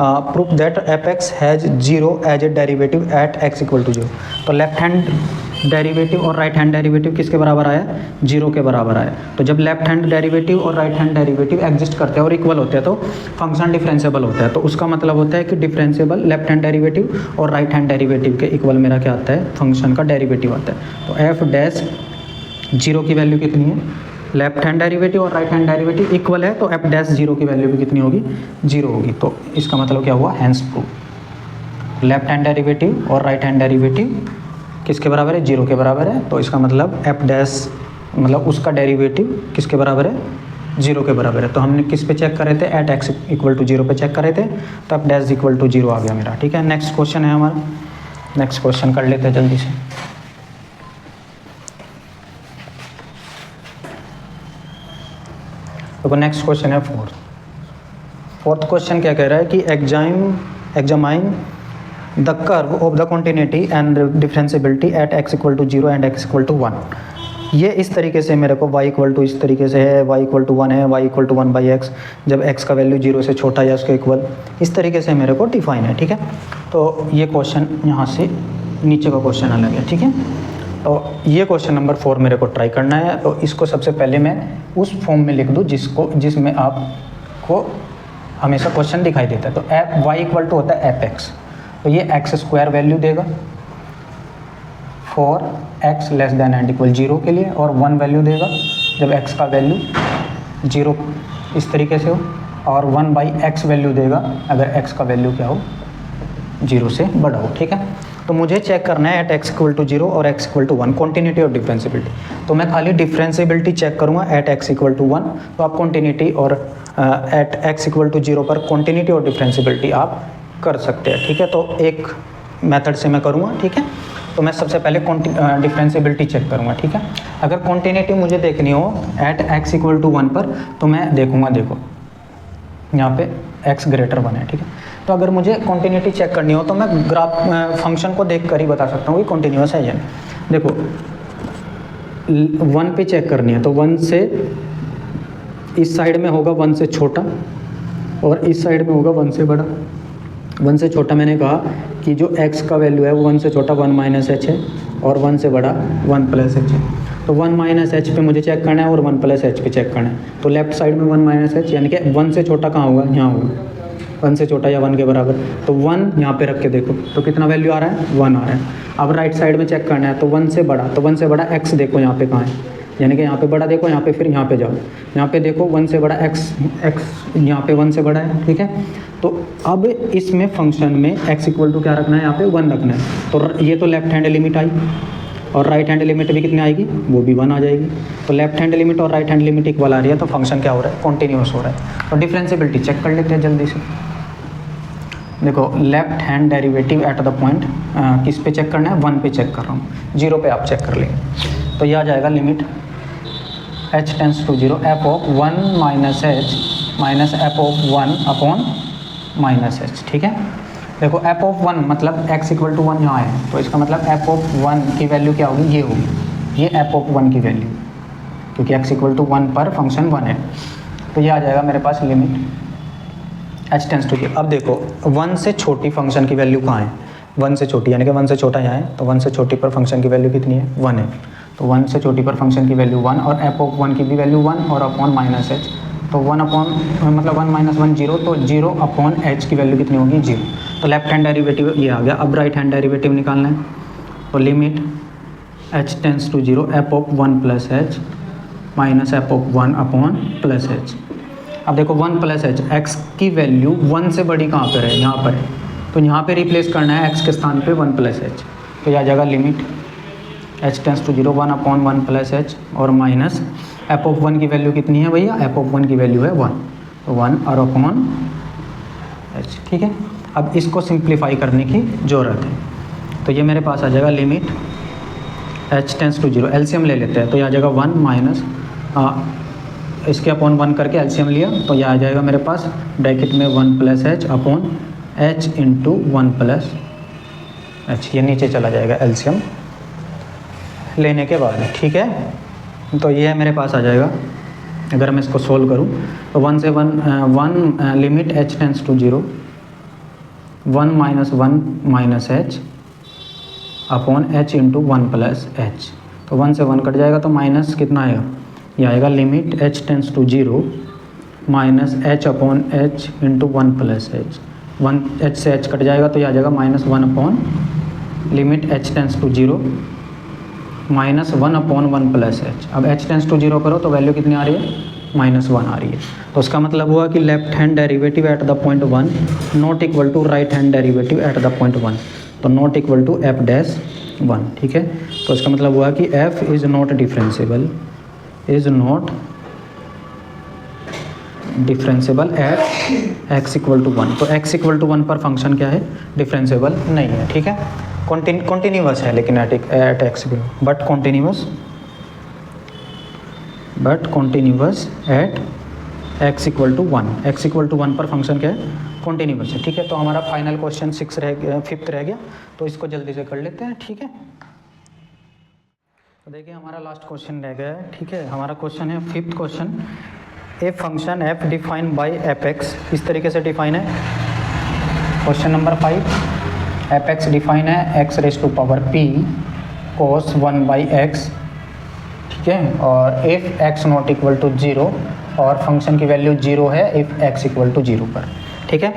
proof that f x has 0 as a derivative at x equal to 0। तो left hand derivative और right hand derivative किसके बराबर आया, 0 के बराबर आया। तो जब लेफ्ट हैंड डेरिवेटिव और राइट हैंड डेरिवेटिव एग्जिस्ट करते हैं और इक्वल होते हैं तो फंक्शन डिफरेंशिएबल होता है। तो उसका मतलब होता है कि डिफरेंशिएबल लेफ्ट हैंड डेरिवेटिव और राइट हैंड डेरिवेटिव के इक्वल मेरा क्या आता है, फंक्शन का डेरिवेटिव आता है। तो एफ डैश 0 की वैल्यू कितनी है, लेफ्ट हैंड डेरिवेटिव और राइट हैंड डेरिवेटिव इक्वल है, तो एफ डैश 0 की वैल्यू भी कितनी होगी, 0 होगी। तो इसका मतलब क्या हुआ, hence proof left hand derivative और राइट हैंड डेरिवेटिव किसके बराबर है, 0 के बराबर है। तो इसका मतलब एफ डैश मतलब उसका डेरिवेटिव किसके बराबर है, 0 के बराबर है। तो हमने किस पे चेक करे थे, एट एक्स इक्वल टू 0 पे चेक करे थे, तो एफ डैश इक्वल टू 0 आ गया मेरा, ठीक है। नेक्स्ट क्वेश्चन है हमारा, नेक्स्ट क्वेश्चन कर लेते हैं जल्दी से। तो नेक्स्ट क्वेश्चन है फोर्थ क्वेश्चन क्या कह रहा है कि examine the curve of the continuity and differentiability at x equal to 0 and x equal to 1। ये इस तरीके से मेरे को y इक्वल टू इस तरीके से है, y इक्वल टू 1 है, y इक्वल टू 1/x, जब x का वैल्यू 0 से छोटा या उसके इक्वल, इस तरीके से मेरे को डिफाइन है, ठीक है। तो ये क्वेश्चन यहाँ से नीचे का क्वेश्चन अलग है, ठीक है। तो ये क्वेश्चन नंबर 4 मेरे को ट्राई करना है। तो इसको सबसे पहले मैं उस फॉर्म में लिख दूँ जिसमें आपको हमेशा क्वेश्चन दिखाई देता है। तो एफ वाई इक्वल टू होता है एफ एक्स, तो ये एक्स स्क्वायर वैल्यू देगा for x less than and equal 0 के लिए, और 1 वैल्यू देगा जब एक्स का वैल्यू 0 इस तरीके से हो, और 1/x वैल्यू देगा अगर एक्स का वैल्यू क्या हो, 0 से बड़ा हो, ठीक है। तो मुझे चेक करना है एट x इक्वल टू 0 और x इक्वल टू 1 कॉन्टिन्यूटी और डिफरेंशिएबिलिटी। तो मैं खाली डिफरेंशिएबिलिटी चेक करूँगा एट x इक्वल टू 1, तो आप कॉन्टिन्यूटी और एट x इक्वल टू 0 पर कॉन्टिन्यूटी और डिफरेंशिएबिलिटी आप कर सकते हैं, ठीक है। तो एक मेथड से मैं करूँगा, ठीक है। तो मैं सबसे पहले डिफरेंशिएबिलिटी चेक करूँगा, ठीक है। अगर कॉन्टिन्यूटी मुझे देखनी हो एट x इक्वल टू 1 पर, तो मैं देखूँगा, देखो यहाँ पे x ग्रेटर 1 है, ठीक है। तो अगर मुझे कॉन्टिन्यूटी चेक करनी हो तो मैं ग्राफ फंक्शन को देख कर ही बता सकता हूँ कि कॉन्टिन्यूस है या नहीं। देखो 1 पे चेक करनी है, तो 1 से इस साइड में होगा 1 से छोटा और इस साइड में होगा 1 से बड़ा। 1 से छोटा मैंने कहा कि जो x का वैल्यू है वो 1 से छोटा 1 - h है, और 1 से बड़ा 1 + h है। तो 1 - h पे मुझे चेक करना है और 1 + h पे चेक करना है। तो लेफ्ट साइड में 1 - h यानी कि 1 से छोटा कहाँ होगा, यहाँ होगा, 1 से छोटा या 1 के बराबर। तो 1 यहाँ पे रख के देखो तो कितना वैल्यू आ रहा है, 1 आ रहा है। अब राइट साइड में चेक करना है, तो 1 से बड़ा, तो 1 से बड़ा x देखो यहाँ पे कहाँ है, यानी कि यहाँ पे बड़ा देखो, यहाँ पे फिर यहाँ पे जाओ, यहाँ पे देखो 1 से बड़ा x यहाँ पे 1 से बड़ा है, ठीक है। तो अब इसमें फंक्शन में x इक्वल टू क्या रखना है, यहाँ पे 1 रखना है। तो ये तो लेफ्ट हैंड लिमिट आई, और राइट हैंड लिमिट भी कितनी आएगी, वो भी 1 आ जाएगी। तो लेफ्ट हैंड लिमिट और राइट हैंड लिमिट इक्वल आ रही है, तो फंक्शन क्या हो रहा है, कॉन्टिन्यूस हो रहा है। तो डिफरेंशिएबिलिटी चेक कर लेते हैं जल्दी से। देखो left hand derivative at the point किस पे चेक करना है, 1 पे चेक कर रहा हूँ, 0 पे आप चेक कर लेंगे। तो ये आ जाएगा limit h tends to 0 f of 1 minus h minus f of 1 upon minus h. ठीक है, देखो f ऑफ 1 मतलब x इक्वल टू 1 यहाँ है, तो इसका मतलब f ऑफ 1 की वैल्यू क्या होगी, ये होगी, ये f ऑफ 1 की वैल्यू, क्योंकि x इक्वल टू 1 पर फंक्शन 1 है, तो ये आ जाएगा मेरे पास लिमिट h टेंस टू 0। अब देखो 1 से छोटी फंक्शन की वैल्यू कहाँ है, 1 से छोटी, यानी कि 1 से छोटा यहाँ है, तो 1 से छोटी पर फंक्शन की वैल्यू कितनी है, 1 है, तो 1 से छोटी पर फंक्शन की वैल्यू 1 और f ऑफ 1 की भी वैल्यू 1 और अपॉन माइनस एच, तो 1 अपॉन मतलब 1 माइनस 1 0, तो 0 अपॉन एच की वैल्यू कितनी होगी, 0। तो लेफ्ट हैंड डेरिवेटिव ये आ गया। अब राइट हैंड डेरिवेटिव निकालना है, तो limit h tends to 0 f of 1 plus h minus f of 1 upon plus h. अब देखो 1 प्लस एच, एक्स की वैल्यू 1 से बड़ी कहाँ पर है, यहाँ पर है, तो यहाँ पे रिप्लेस करना है एक्स के स्थान पे 1 प्लस एच, तो यह आ जाएगा limit h tends to 0 1 upon 1 plus h और माइनस एफ ऑफ 1 की वैल्यू कितनी है भैया, एफ ऑफ 1 की वैल्यू है 1, तो 1 और अपॉन एच। ठीक है, अब इसको सिंप्लीफाई करने की ज़रूरत है, तो ये मेरे पास आ जाएगा limit h tends to 0, LCM ले लेते हैं, तो यह आ जाएगा 1 माइनस इसके अपॉन 1 करके एलसीएम लिया, तो यह आ जाएगा मेरे पास ब्रैकेट में 1 plus H upon h into 1 plus H, ये नीचे चला जाएगा एलसीएम लेने के बाद। ठीक है, तो ये है मेरे पास आ जाएगा, अगर मैं इसको सोल्व करूँ तो 1 से 1 limit h tends to 0 1 minus 1 minus h upon h into 1 plus h, तो 1 से 1 कट जाएगा, तो माइनस कितना आएगा, ये आएगा limit h tends to 0 minus h upon h into 1 plus h, 1 h से h कट जाएगा, तो ये आ जाएगा minus 1 upon limit h tends to 0 minus 1 upon 1 plus h. अब h टेंस टू 0 करो तो वैल्यू कितनी आ रही है, माइनस 1 आ रही है, तो उसका मतलब हुआ कि left hand derivative at the point 1 not equal to right hand derivative at the point 1, तो not equal to f dash 1। ठीक है, तो इसका मतलब हुआ कि f is not differentiable, is not differentiable at x equal to 1, तो x equal to 1 पर फंक्शन क्या है, डिफरेंशिएबल नहीं है। ठीक है, कॉन्टिन्यूअस है लेकिन at x, but continuous at x equal to 1, x equal to 1 पर फंक्शन क्या है, कॉन्टिन्यूअस है। ठीक है, तो हमारा फाइनल क्वेश्चन 5th रह गया, तो इसको जल्दी से कर लेते हैं। ठीक है, तो देखिए हमारा लास्ट क्वेश्चन रह गया है। ठीक है, हमारा क्वेश्चन है 5th question, a function f defined by f x, इस तरीके से डिफाइन है। Question number 5, f x define है x raise to power p cos 1 by x. ठीक है, और if x not equal to 0 और फंक्शन की वैल्यू 0 है इफ़ x इक्वल टू 0 पर। ठीक है,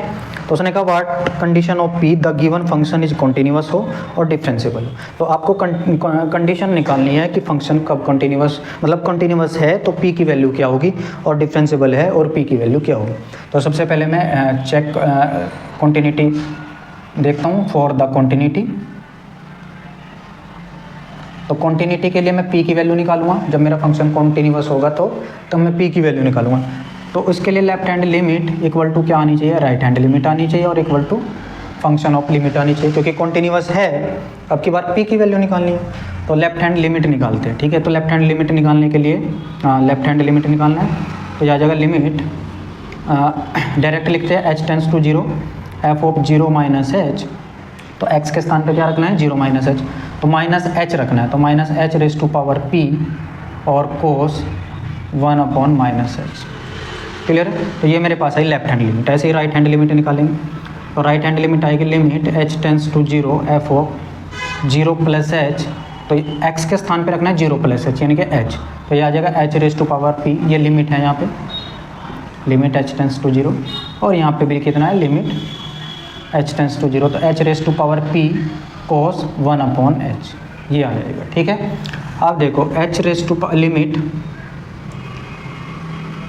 तो उसने कहा what condition of p the given function is continuous हो और डिफरेंशिएबल। तो आपको कंडीशन निकालनी है कि फंक्शन कब कॉन्टिन्यूअस, मतलब कॉन्टिन्यूअस है तो p की वैल्यू क्या होगी और डिफरेंशिएबल है और p की वैल्यू क्या होगी। तो सबसे पहले मैं चेक कॉन्टिन्यूटी देखता हूँ फॉर द कॉन्टिन्यूटी। तो कॉन्टिन्यूटी के लिए मैं p की वैल्यू निकालूंगा, जब मेरा फंक्शन कॉन्टिन्यूअस होगा तो तब मैं p की वैल्यू निकालूंगा। तो उसके लिए left hand limit equal to क्या आनी चाहिए, राइट हैंड लिमिट आनी चाहिए और equal to function of limit आनी चाहिए, क्योंकि कॉन्टिन्यूअस है। अब की बार p की वैल्यू निकालनी है तो लेफ्ट हैंड लिमिट निकालते हैं। ठीक है, तो लेफ्ट हैंड लिमिट निकालने के लिए लेफ्ट हैंड लिमिट निकालना है, तो यह जगह लिमिट डायरेक्ट लिखते हैं h tends to 0 f of 0 minus h, तो x के स्थान पे क्या रखना है, 0 माइनस एच, तो माइनस h रखना है, तो minus h raise to power p और cos 1 upon minus h. Clear है, तो ये मेरे पास आई लेफ्ट हैंड लिमिट। ऐसे ही राइट हैंड लिमिट निकालेंगे, तो राइट हैंड लिमिट आएगी limit h tends to 0 f of 0 plus h, तो x के स्थान पे रखना है 0 प्लस एच यानी कि h, तो ये आ जाएगा h raise to power p, ये लिमिट है यहाँ पे, लिमिट h टेंस टू 0, और यहाँ पे भी कितना है लिमिट h टेंस टू 0, तो h raise to power p cos 1 upon h, ये आ जाएगा। ठीक है, अब देखो h raise to limit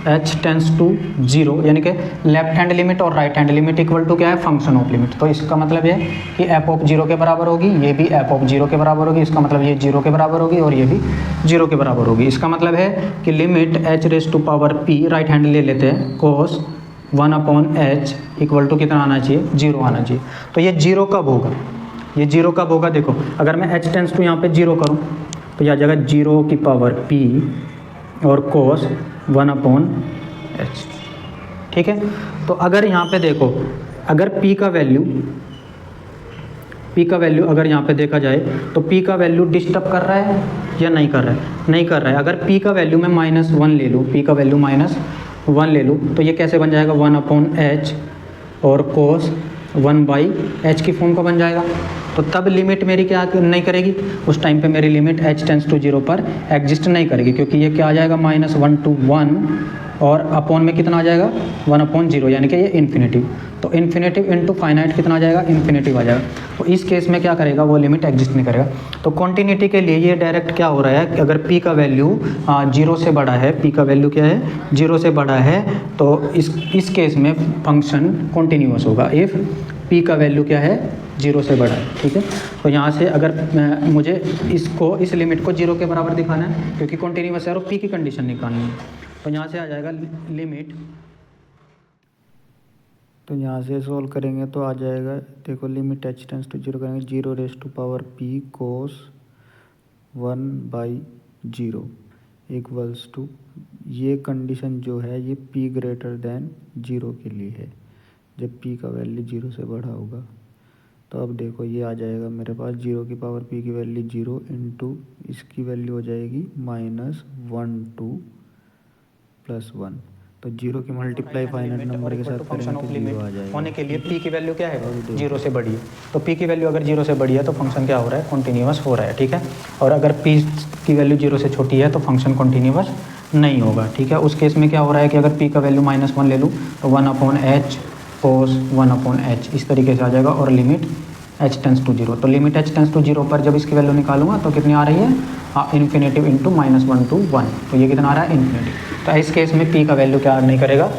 h tends to 0 यानी कि लेफ्ट हैंड लिमिट और right hand limit equal to क्या है, फंक्शन ऑफ लिमिट। तो इसका मतलब ये कि f ऑफ 0 के बराबर होगी, ये भी f ऑफ 0 के बराबर होगी, इसका मतलब ये 0 के बराबर होगी और ये भी 0 के बराबर होगी। इसका मतलब है कि limit h raise to power p, right hand ले लेते हैं, cos 1 upon h equal to कितना आना चाहिए, 0 आना चाहिए। तो ये 0 कब होगा, ये 0 कब होगा, देखो अगर मैं h टेंस टू यहाँ पे 0 करूँ तो यह आ जाएगा 0 की पावर p और कोस 1/h। ठीक है, तो अगर यहाँ पे देखो, अगर p का वैल्यू अगर यहाँ पे देखा जाए तो p का वैल्यू डिस्टर्ब कर रहा है या नहीं कर रहा है? नहीं कर रहा है। अगर p का वैल्यू मैं -1 ले लूँ, p का वैल्यू -1 ले लूँ, तो ये कैसे बन जाएगा? 1/h और कोस 1/h की फॉर्म का बन जाएगा। तो तब लिमिट मेरी क्या नहीं करेगी? उस टाइम पे मेरी लिमिट h टेंस टू 0 पर एग्जिस्ट नहीं करेगी, क्योंकि ये क्या आ जाएगा? -1 to 1 और अपॉन में कितना आ जाएगा? 1/0, यानी कि ये इन्फिनेटिव। तो इन्फिनेटिव इंटू फाइनाइट कितना आ जाएगा? इन्फिनेटिव आ जाएगा। तो इस केस में क्या करेगा? वो लिमिट एग्जिस्ट नहीं करेगा। तो कॉन्टिन्यूटी के लिए ये डायरेक्ट क्या हो रहा है कि अगर p का वैल्यू 0 से बड़ा है, p का वैल्यू क्या है? 0 से बड़ा है, तो इस केस में फंक्शन कॉन्टिन्यूअस होगा। इफ़ p का वैल्यू क्या है? 0 से बड़ा है। ठीक है, तो यहाँ से अगर मुझे इस लिमिट को 0 के बराबर दिखाना है, क्योंकि कॉन्टिन्यूअस है और p की कंडीशन निकालनी है, तो यहाँ से आ जाएगा लिमिट। तो यहाँ से सोल्व करेंगे तो आ जाएगा, देखो लिमिट h टेंस टू 0 करेंगे, 0p cos 1/0 इक्वल्स टू, ये कंडीशन जो है ये p ग्रेटर देन 0 के लिए है, जब p का वैल्यू 0 से बड़ा होगा। तो अब देखो ये आ जाएगा मेरे पास 0 की पावर p की वैल्यू 0 इंटू इसकी वैल्यू हो जाएगी -1 to +1। तो 0 की मल्टीप्लाई फाइनाइट नंबर के साथ करेंगे तो 0 आ जाएगा। होने के लिए p की वैल्यू क्या है? 0 से बड़ी है। तो p की वैल्यू अगर 0 से बड़ी है तो फंक्शन क्या हो रहा है? कॉन्टिन्यूअस हो रहा है। ठीक है, और अगर p की वैल्यू 0 से छोटी है तो फंक्शन कॉन्टिन्यूअस नहीं होगा। ठीक है, उस केस में क्या हो रहा है कि अगर p का वैल्यू -1 ले लूँ तो 1/h cos 1/h इस तरीके से आ जाएगा, और लिमिट h टेंस टू 0। तो लिमिट h टेंस टू 0 पर जब इसकी वैल्यू निकालूंगा तो कितनी आ रही है? इन्फिनेटिव इंटू -1 to 1, तो ये कितना आ रहा है? इन्फिनेटिव। तो इस केस में p का वैल्यू क्या नहीं करेगा?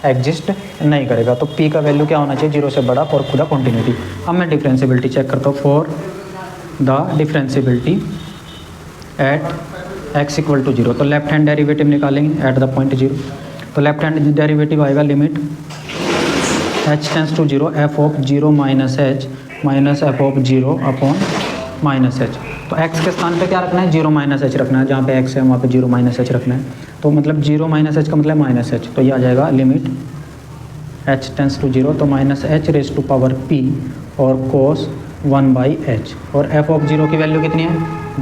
एग्जिस्ट नहीं करेगा। तो p का वैल्यू क्या होना चाहिए? 0 से बड़ा फॉर खुदा कॉन्टिन्यूटी। अब मैं डिफरेंशियबिलिटी चेक करता हूँ। For the differentiability at x equal to 0, तो लेफ्ट हैंड डेरिवेटिव निकालेंगे एट द पॉइंट 0। तो लेफ्ट हैंड डेरिवेटिव आएगा limit h tends to 0 f of 0 -h minus f of 0 upon -h। तो x के स्थान पे क्या रखना है? 0 -h रखना है। जहाँ पे x है वहाँ पे 0 -h रखना है। तो मतलब 0 -h का मतलब -h, तो ये आ जाएगा लिमिट h टेंस टू 0, तो -h raise to power p और cos 1/h, और f ऑफ 0 की वैल्यू कितनी है?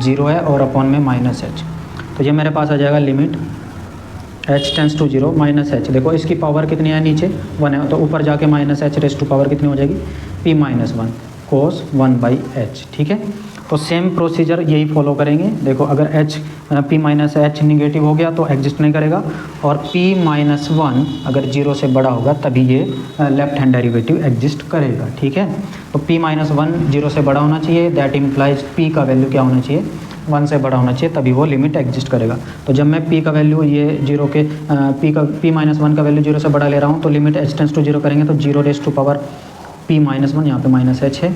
0 है, और अपॉन में -h। तो ये मेरे पास आ जाएगा limit h tends to 0 -h। देखो इसकी पावर कितनी है? नीचे 1 है, तो ऊपर जाके -h रेज टू पावर कितनी हो जाएगी? p -1 cos 1/h। ठीक है, तो सेम प्रोसीजर यही फॉलो करेंगे। देखो अगर p -h निगेटिव हो गया तो एग्जिस्ट नहीं करेगा, और p -1 अगर 0 से बड़ा होगा तभी ये लेफ्ट हैंड डेरिवेटिव एग्जिस्ट करेगा। ठीक है, तो p -1 0 से बड़ा होना चाहिए, दैट इम्प्लाइज p का वैल्यू क्या होना चाहिए? 1 से बड़ा होना चाहिए, तभी वो लिमिट एग्जिस्ट करेगा। तो जब मैं p का वैल्यू ये 0 के p -1 का वैल्यू 0 से बड़ा ले रहा हूँ, तो लिमिट h टेंस टू 0 करेंगे तो 0 रेज टू पावर p -1, यहाँ पे -h है,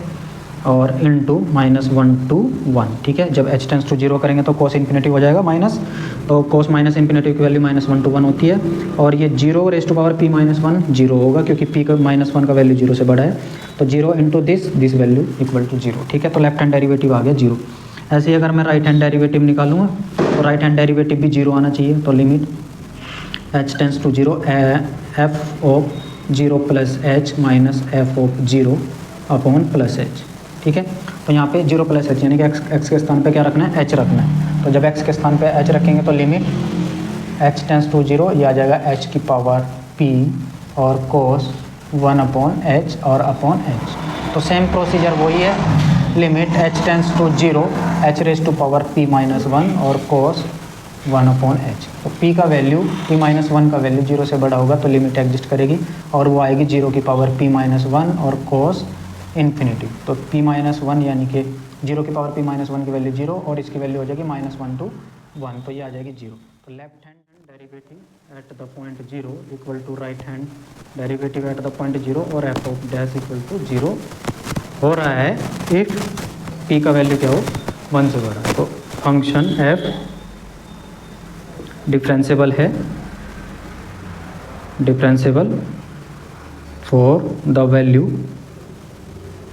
और इंटू -1 to 1। ठीक है, जब h टेंस टू 0 करेंगे तो cos इन्फिनेटिव हो जाएगा माइनस, तो cos माइनस इन्फिनेटिव की वैल्यू -1 to 1 होती है, और ये 0 रेज टू पावर p -1 0 होगा, क्योंकि p का -1 का वैल्यू 0 से बड़ा है। तो 0 into this value equal to 0। ठीक है, तो लेफ्ट हैंड डेरिवेटिव आ गया 0। ऐसे ही अगर मैं राइट हैंड डेरिवेटिव निकालूंगा तो राइट हैंड डेरिवेटिव भी 0 आना चाहिए। तो limit h tends to 0 f of 0 plus h minus f of 0 upon plus h। ठीक है, तो यहाँ पे 0 प्लस h, यानी कि x के स्थान पे क्या रखना है? h रखना है। तो जब x के स्थान पे h रखेंगे तो लिमिट h टेंस टू 0, ये आ जाएगा h की पावर p और cos 1/h और अपॉन h। तो सेम प्रोसीजर वही है, limit h tends to 0 h raise to power p -1 और cos 1/h। तो p का वैल्यू p -1 का वैल्यू 0 से बड़ा होगा तो लिमिट एग्जिस्ट करेगी, और वो आएगी 0 की पावर p -1 और cos इन्फिनिटी। तो p -1 यानी कि 0 की पावर p -1 की वैल्यू 0, और इसकी वैल्यू हो जाएगी -1 to 1, तो ये आ जाएगी 0। तो left hand derivative at the point 0 equal to right hand derivative at the point 0, और f of dash equal to 0 हो रहा है इफ़ p का वैल्यू क्या हो? 1 से बड़ा। तो फंक्शन f डिफरेंशिएबल है, differentiable for the value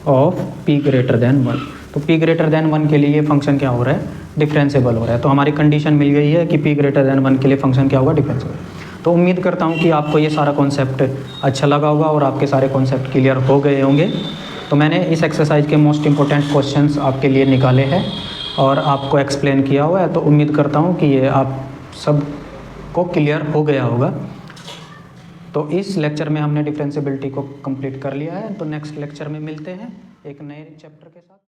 of p greater than 1। तो p ग्रेटर देन 1 के लिए ये फंक्शन क्या हो रहा है? डिफरेंशिएबल हो रहा है। तो हमारी कंडीशन मिल गई है कि p ग्रेटर देन 1 के लिए फंक्शन क्या होगा, डिफरेंशिएबल। तो उम्मीद करता हूँ कि आपको ये सारा कॉन्सेप्ट अच्छा लगा होगा और आपके सारे कॉन्सेप्ट क्लियर हो गए होंगे। तो मैंने इस एक्सरसाइज के मोस्ट इंपॉर्टेंट क्वेश्चंस आपके लिए निकाले हैं और आपको एक्सप्लेन किया हुआ है। तो उम्मीद करता हूँ कि ये आप सब को क्लियर हो गया होगा। तो इस लेक्चर में हमने डिफरेंशिएबिलिटी को कंप्लीट कर लिया है। तो नेक्स्ट लेक्चर में मिलते हैं एक नए चैप्टर के साथ।